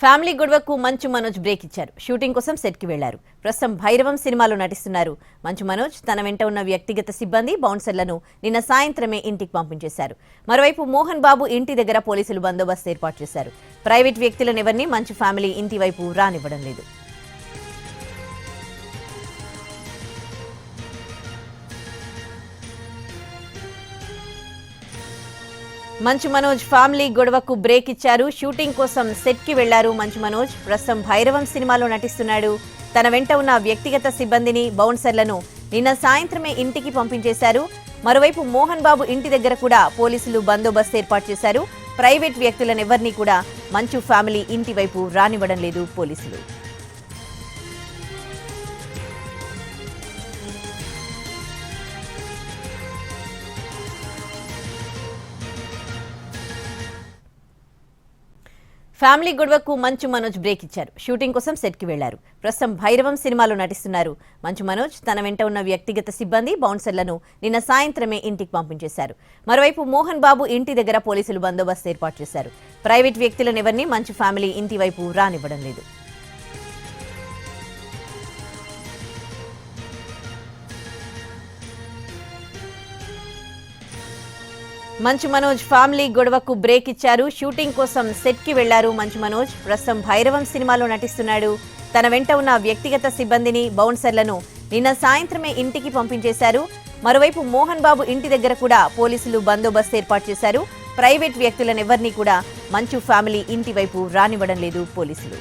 Family గొడవకు Manchu Manoj break ఇచ్చారు. Shooting కోసం సెట్ కి వెళ్లారు. ప్రస్తుతం భైరవం సినిమాలో నటిస్తున్నారు మంచు మనోజ్. తన వెంట ఉన్న వ్యక్తిగత సిబ్బంది బౌన్సర్లను నిన్న సాయంత్రమే ఇంటికి పంపించేశారు. మరోవైపు మోహన్ బాబు ఇంటి దగ్గర పోలీసులు బందోబస్తు ఏర్పాటు చేశారు. ప్రైవేట్ వ్యక్తులను ఎవరిని మంచు ఫ్యామిలీ ఇంటి వైపు రానివ్వడం లేదు. మంచు మనోజ్ ఫ్యామిలీ గొడవకు బ్రేక్ ఇచ్చారు. షూటింగ్ కోసం సెట్ కి వెళ్లారు మంచు మనోజ్. ప్రస్తుతం భైరవం సినిమాలో నటిస్తున్నాడు. తన వెంట ఉన్న వ్యక్తిగత సిబ్బందిని బౌన్సర్లను నిన్న సాయంత్రమే ఇంటికి పంపించేశారు. మరోవైపు మోహన్ బాబు ఇంటి దగ్గర కూడా పోలీసులు బందోబస్తు ఏర్పాటు చేశారు. ప్రైవేట్ వ్యక్తులను ఎవరిని కూడా మంచు ఫ్యామిలీ ఇంటి వైపు రానివ్వడం లేదు పోలీసులు. ఫ్యామిలీ గొడవకు మంచు మనోజ్ బ్రేక్ ఇచ్చారు. షూటింగ్ కోసం సెట్ కి వెళ్లారు. ప్రస్తుతం భైరవం సినిమాలో నటిస్తున్నారు మంచు మనోజ్. తన వెంట ఉన్న వ్యక్తిగత సిబ్బంది బౌన్సర్లను నిన్న సాయంత్రమే ఇంటికి పంపించేశారు. మరోవైపు మోహన్ బాబు ఇంటి దగ్గర పోలీసులు బందోబస్తు ఏర్పాటు చేశారు. ప్రైవేట్ వ్యక్తులను ఎవరిని మంచు ఫ్యామిలీ ఇంటి వైపు రానివ్వడం లేదు. మంచు మనోజ్ ఫ్యామిలీ గొడవకు బ్రేక్ ఇచ్చారు. షూటింగ్ కోసం సెట్ కి వెళ్లారు మంచు మనోజ్. ప్రస్తుతం భైరవం సినిమాలో నటిస్తున్నాడు. తన వెంట ఉన్న వ్యక్తిగత సిబ్బందిని బౌన్సర్లను నిన్న సాయంత్రమే ఇంటికి పంపించేశారు. మరోవైపు మోహన్ బాబు ఇంటి దగ్గర కూడా పోలీసులు బందోబస్తు ఏర్పాటు చేశారు. ప్రైవేట్ వ్యక్తులను ఎవరిని కూడా మంచు ఫ్యామిలీ ఇంటి వైపు రానివ్వడం లేదు పోలీసులు.